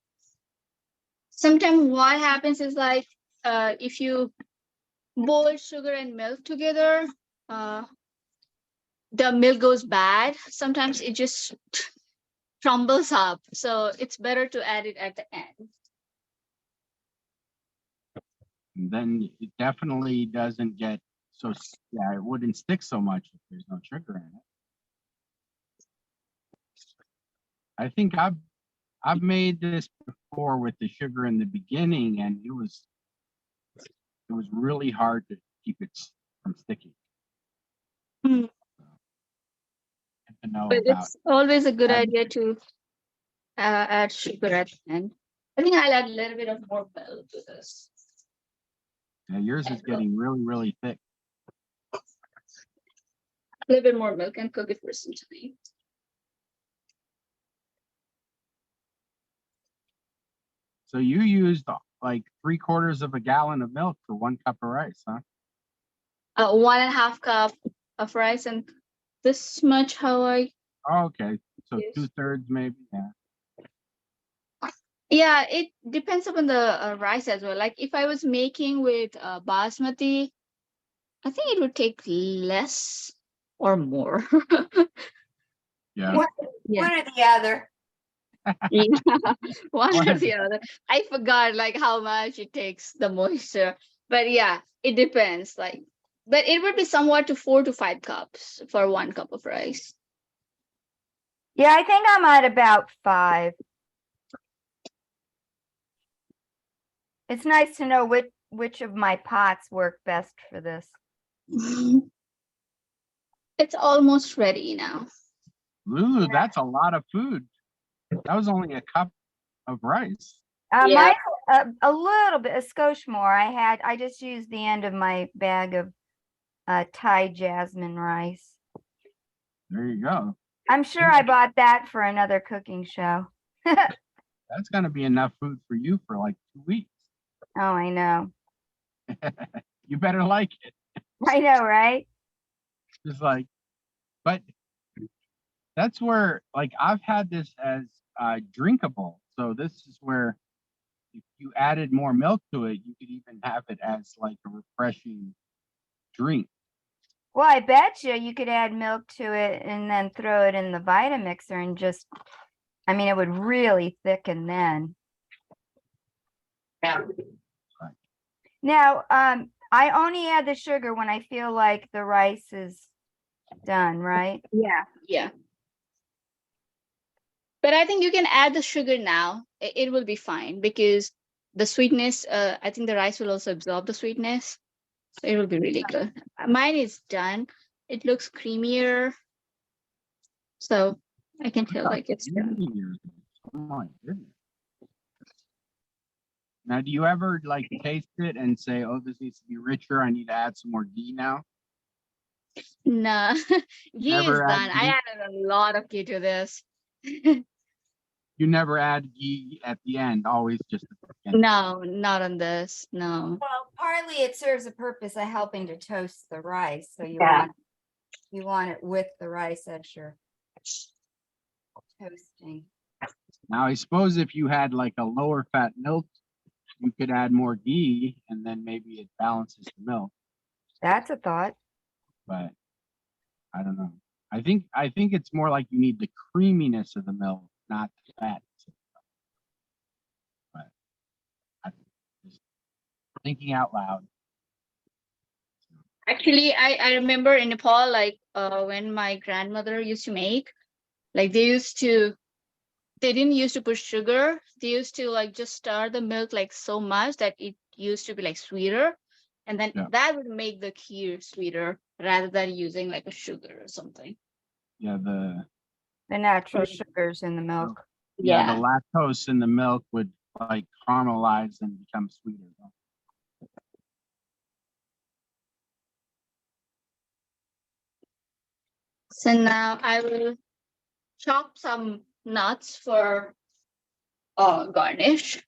Sometimes what happens is like if you boil sugar and milk together, the milk goes bad. Sometimes it just crumbles up. So it's better to add it at the end. And then it definitely doesn't get it wouldn't stick so much if there's no sugar in it. I think I've made this before with the sugar in the beginning, and it was really hard to keep it from sticking. But it's always a good idea to add sugar at the end. I think I'll add a little bit of more milk to this. Yeah, yours is getting really, really thick. A little bit more milk and cook it for some time. So you used like 3/4 of a gallon of milk for 1 cup of rice, huh? 1.5 cup of rice, and this much how I. Oh, okay, so 2/3 maybe. Yeah. Yeah, it depends upon the rice as well. Like if I was making with basmati, I think it would take less or more. Yeah. One or the other. Yeah, one or the other. I forgot like how much it takes the moisture, but yeah, it depends. Like, but it would be somewhat to 4 to 5 cups for 1 cup of rice. Yeah, I think I'm at about 5. It's nice to know which of my pots work best for this. It's almost ready now. Ooh, that's a lot of food. That was only a cup of rice. Yeah. Mine's a little bit, a skosh more. I just used the end of my bag of Thai jasmine rice. There you go. I'm sure I bought that for another cooking show. That's gonna be enough food for you for like 2 weeks. Oh, I know. You better like it. I know, right? Just like, but that's where like I've had this as drinkable. So this is where if you added more milk to it, you could even have it as like a refreshing drink. Well, I bet you could add milk to it and then throw it in the Vitamixer and just, I mean, it would really thicken then. Yeah. Now, I only add the sugar when I feel like the rice is done, right? Yeah. But I think you can add the sugar now. It will be fine because the sweetness, I think the rice will also absorb the sweetness. So it will be really good. Mine is done. It looks creamier. So I can tell like it's done. Oh my goodness. Now, do you ever like taste it and say, "Oh, this needs to be richer. I need to add some more ghee now"? No, ghee is Never add done. I ghee? added a lot of ghee to this. You never add ghee at the end. Always just at the end. No, not on this. No. Well, partly it serves a purpose of helping to toast the rice. So Yeah. you want it with the rice as you're toasting. Now, I suppose if you had like a lower fat milk, you could add more ghee, and then maybe it balances the milk. That's a thought. But I don't know. I think it's more like you need the creaminess of the milk, not the fat. But I'm just thinking out loud. Actually, I remember in Nepal, like when my grandmother used to make, like they didn't used to put sugar. They used to like just stir the milk like so much that it used to be like sweeter. And then Yeah. that would make the kheer sweeter rather than using like a sugar or something. Yeah, The natural sugars in the milk. the lactose in the milk would like caramelize and become sweeter. So now I will chop some nuts for garnish.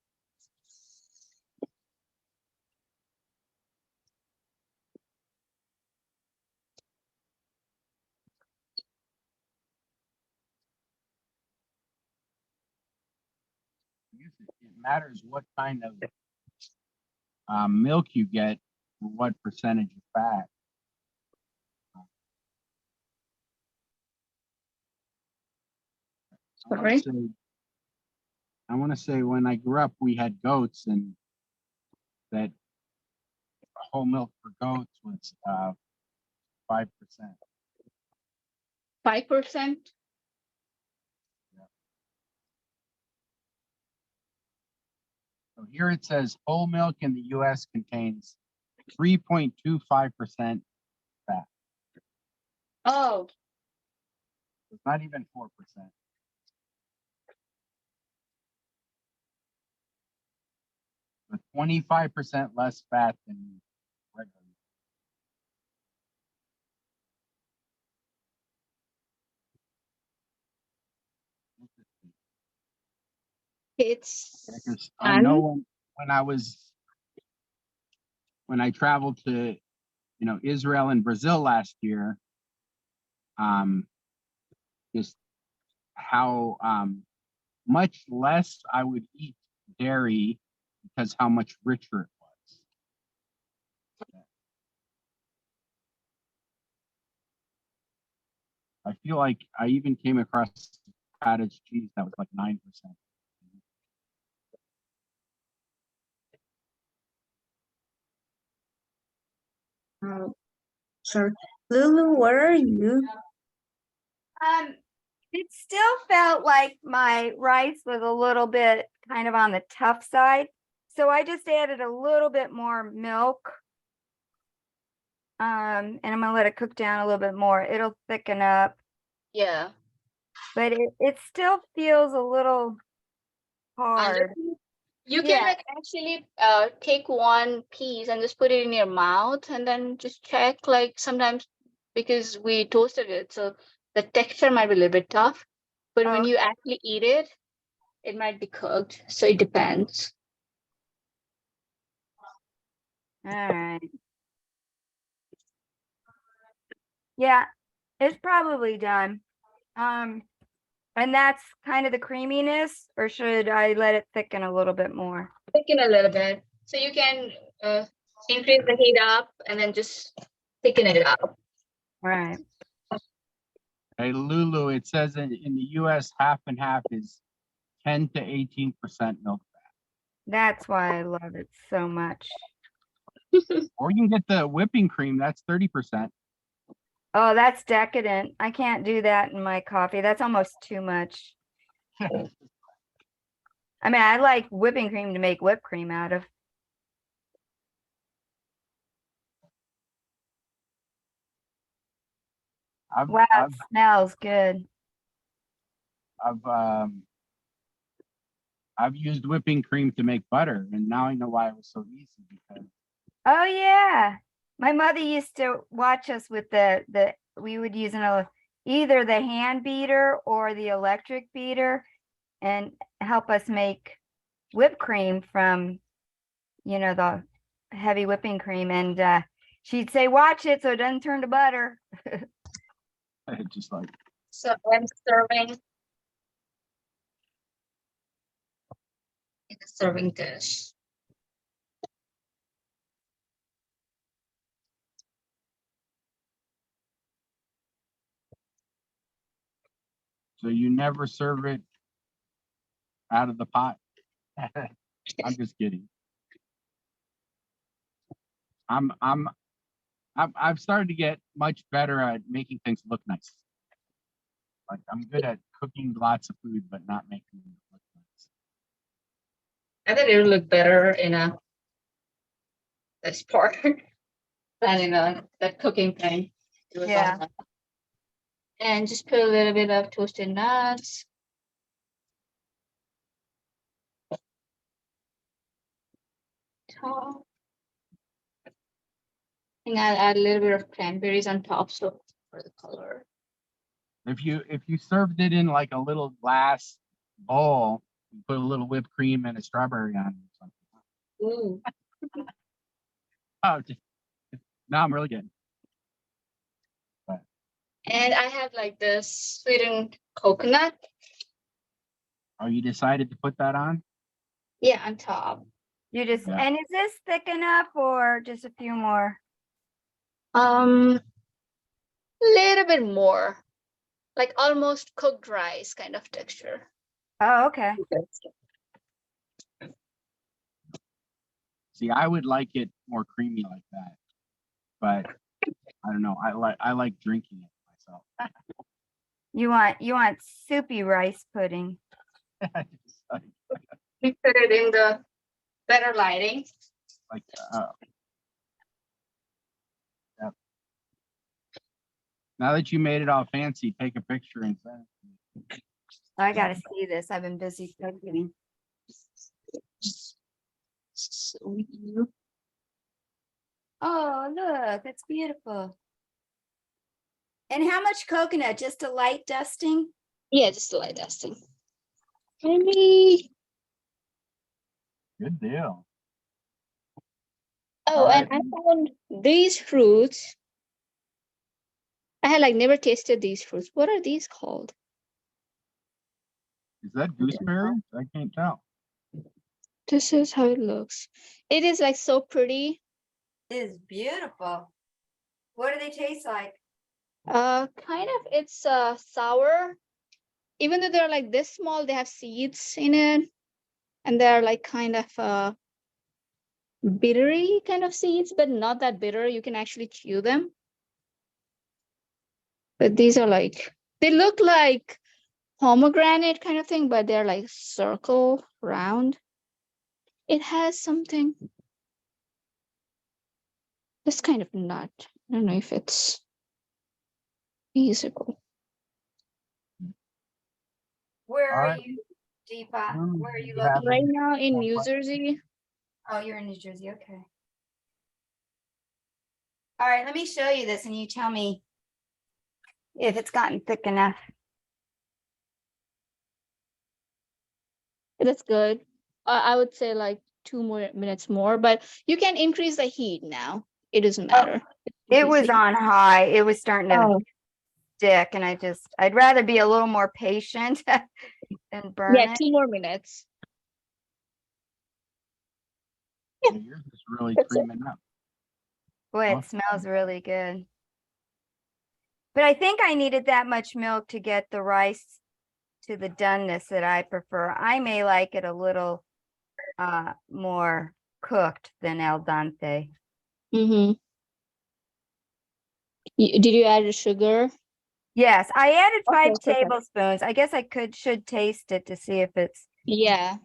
I guess it matters what kind of milk you get, or what percentage of fat. Sorry. I want to say when I grew up, we had goats, and that whole milk for goats was 5%. 5%. So here it says whole milk in the U.S. contains 3.25% fat. Oh, It's not even 4%. But 25% less fat than regular. it's Yeah, 'cause I know when I traveled to Israel and Brazil last year, just how much less I would eat dairy because how much richer it was. I feel like I even came across cottage cheese that was like 9%. Sure. Lulu, where are you? It still felt like my rice was a little bit kind of on the tough side. So I just added a little bit more milk. And I'm gonna let it cook down a little bit more. It'll thicken up, Yeah. but it still feels a little hard. You can Yeah. like actually take one piece and just put it in your mouth and then just check like sometimes because we toasted it, so the texture might be a little bit tough. But when Oh. you actually eat it, it might be cooked. So it depends. All right. Yeah, it's probably done. And that's kind of the creaminess, or should I let it thicken a little bit more? Thicken a little bit. So you can increase the heat up and then just thicken it up. All right. Hey, Lulu, it says in the US, half and half is 10 to 18% milk fat. That's why I love it so much. Or you can get the whipping cream, that's 30%. Oh, that's decadent. I can't do that in my coffee. That's almost too much. I mean, I like whipping cream to make whipped cream out of. Wow, it smells good. I've used whipping cream to make butter, and now I know why it was so easy because Oh yeah. My mother used to watch us with we would use either the hand beater or the electric beater and help us make whipped cream from, the heavy whipping cream. And she'd say, watch it so it doesn't turn to butter. just like. So I'm serving in a serving dish. So you never serve it out of the pot? I'm just kidding. I've started to get much better at making things look nice. Like I'm good at cooking lots of food, but not making it look nice. I think it would look better in this part than in that cooking thing. Yeah. And just put a little bit of toasted nuts. Top. And I'll add a little bit of cranberries on top, so for the color. If you served it in like a little glass bowl, you put a little whipped cream and a strawberry on it or something. Ooh. Oh, now I'm really getting. And I have like this sweetened coconut. Oh, you decided to put that on? Yeah, on top. And is this thick enough or just a few more? Little bit more, like almost cooked rice kind of texture. Oh, okay. See, I would like it more creamy like that, but I don't know. I like drinking it myself. You want soupy rice pudding. We put it in the better lighting. Like, yep. Now that you made it all fancy, take a picture and send it. I gotta see this. I've been busy cooking. Oh, look, that's beautiful. And how much coconut? Just a light dusting? Yeah, just a light dusting. Maybe. Good deal. Oh, Right. and I found these fruits. I had like never tasted these fruits. What are these called? Is that gooseberries? I can't tell. This is how it looks. It is like so pretty. It is beautiful. What do they taste like? Kind of, it's sour. Even though they're like this small, they have seeds in it. And they're like kind of bittery kind of seeds, but not that bitter. You can actually chew them. But these are like, they look like pomegranate kind of thing, but they're like circle round. It has something. This kind of nut. I don't know if it's feasible. Where All are right. you, Deepa? Where are you You have located? Right now in more New questions? Jersey. Oh, you're in New Jersey. Okay. All right, let me show you this and you tell me if it's gotten thick enough. That's good. I would say like 2 more minutes more, but you can increase the heat now. It doesn't matter. It was Increase on high. It was starting to Oh, stick and I'd rather be a little more patient than burn yeah, it. 2 more minutes. Yeah, yours is really That's it. creaming up. Boy, it Awesome. smells really good. But I think I needed that much milk to get the rice to the doneness that I prefer. I may like it a little more cooked than al dente. Mm-hmm. Did you add the sugar? Yes, I added Okay, 5 perfect. tablespoons. I guess I should taste it to see if it's Yeah,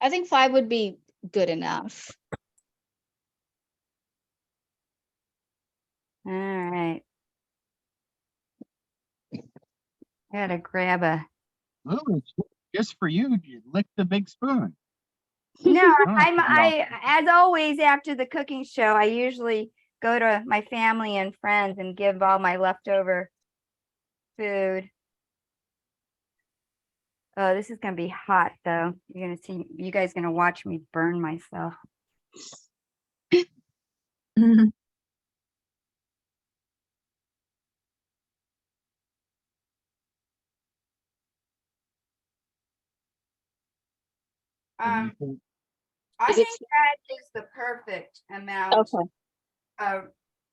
I think 5 would be good enough. all right. I gotta grab a. Ooh, it's just for you. You lick the big spoon. No, don't have to be all- as always after the cooking show, I usually go to my family and friends and give all my leftover food. Oh, this is gonna be hot though. You're gonna see, you guys gonna watch me burn myself. What do you think? I Is it think that is the perfect amount okay? of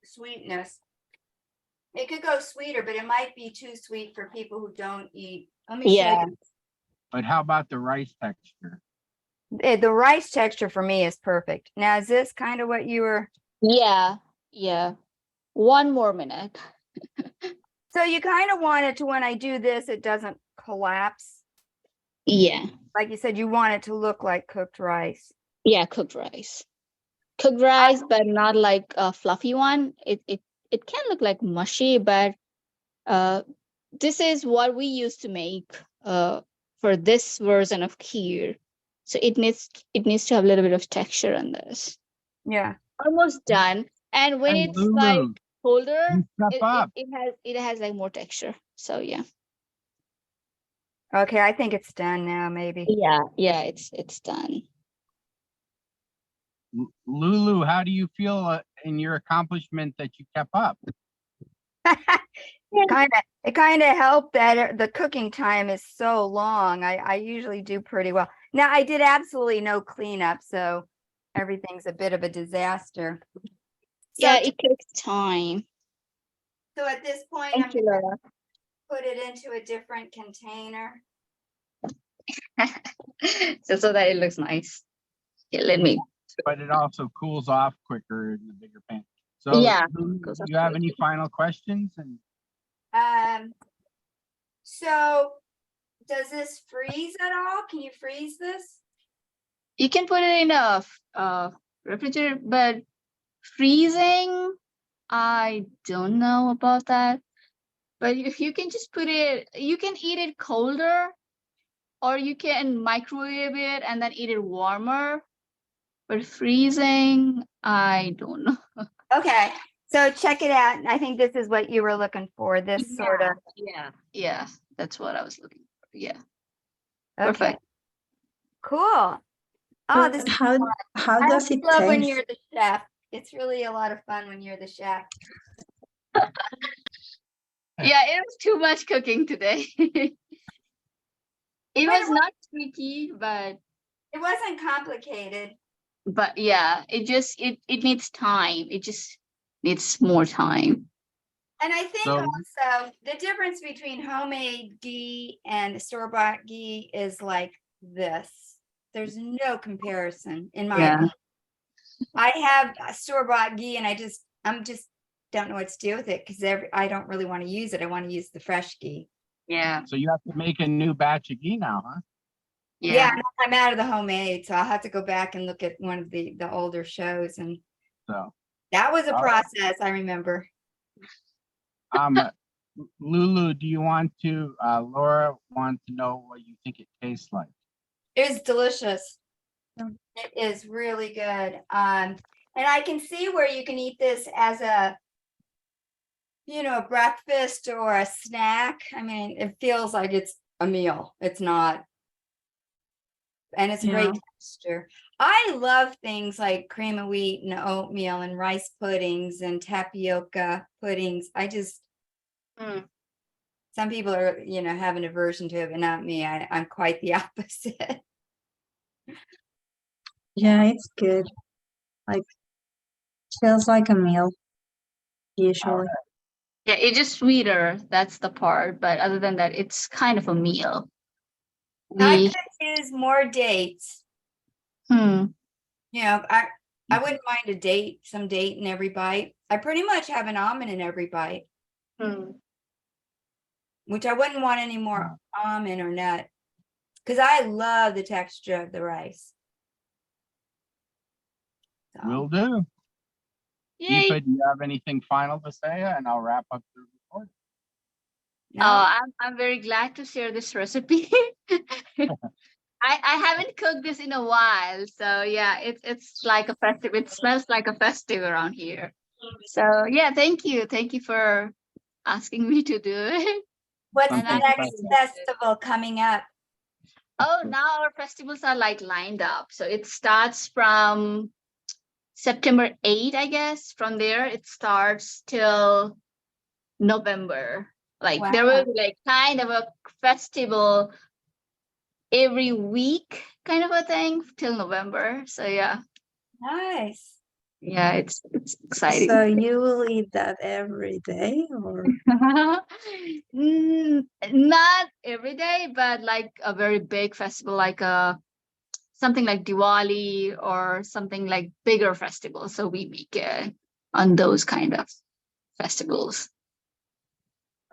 sweetness. It could go sweeter, but it might be too sweet for people who don't eat. Let me show Yeah. you. But how about the rice texture? The rice texture for me is perfect. Now, is this kind of what you were? Yeah, yeah. 1 more minute. So you kind of want it to, when I do this, it doesn't collapse. Yeah, Like you said, you want it to look like cooked rice. yeah, cooked rice. Cooked rice, but not like a fluffy one. It can look like mushy, but this is what we used to make for this version of kheer. So it needs to have a little bit of texture on this. Yeah. Almost done. And when Hey, it's like Lulu, colder, you step up. it has like more texture. So yeah. Okay, I think it's done now, maybe. Yeah, it's done. Lulu, how do you feel in your accomplishment that you kept up? It kind of helped that the cooking time is so long. I usually do pretty well. Now I did absolutely no cleanup, so everything's a bit of a disaster. Yeah, it takes time. So at this point, Thank I'm you, gonna Laura. put it into a different container. So that it looks nice. Yeah, let me. But it also cools off quicker in the bigger pan. So, Yeah, Lulu, goes do off you have any quickly. final questions? And So does this freeze at all? Can you freeze this? You can put it in a refrigerator, but freezing, I don't know about that. But if you can just put it, you can eat it colder, or you can microwave it and then eat it warmer. But freezing, I don't know. Okay, so check it out. I think this is what you were looking for, this sort of. Yeah, that's what I was looking for. Yeah, Okay, perfect. cool. Oh, this is How fun. how I does it love when taste? you're the chef. It's really a lot of fun when you're the chef. Yeah, it was too much cooking today. It was not tricky, It wasn't complicated. but yeah, it needs time. It just needs more time. And I think So- also the difference between homemade ghee and store-bought ghee is like this. There's no comparison in my Yeah. opinion. I have a store-bought ghee and I'm just don't know what to do with it because I don't really want to use it. I want to use the fresh ghee. Yeah. So you have to make a new batch of ghee now, huh? Yeah, I'm out of the homemade, so I'll have to go back and look at one of the older shows, and So, that was a all right. process, I remember. Lulu, do you want to, Laura want to know what you think it tastes like? It was delicious. It is really good. And I can see where you can eat this as a, a breakfast or a snack. I mean, it feels like it's a meal. It's not. And it's a great texture. I love things like cream of wheat and oatmeal and rice puddings and tapioca puddings. Some people are, have an aversion to it, but not me. I'm quite the opposite. Yeah, it's good. Like, feels like a meal, usually. Yeah, it's just sweeter. That's the part. But other than that, it's kind of a meal. I could use more dates. Hmm. I wouldn't mind some date in every bite. I pretty much have an almond in every bite, which I wouldn't want any more almond or nut, because I love the texture of the rice. So. Will do. Yay. Deepa, do you have anything final to say? And I'll wrap up the report. No? I'm very glad to share this recipe. I haven't cooked this in a while, so yeah, it's like a festive. It smells like a festive around here. So yeah, thank you for asking me to do it. What's Something the next special. festival coming up? Oh, now our festivals are like lined up. So it starts from September 8, I guess. From there, it starts till November. Like there will be like kind of a festival every week, kind of a thing till November. So yeah. Nice. Yeah, it's exciting. So you will eat that every day, or? Not every day, but like a very big festival, like something like Diwali or something like bigger festival. So we make it on those kind of festivals.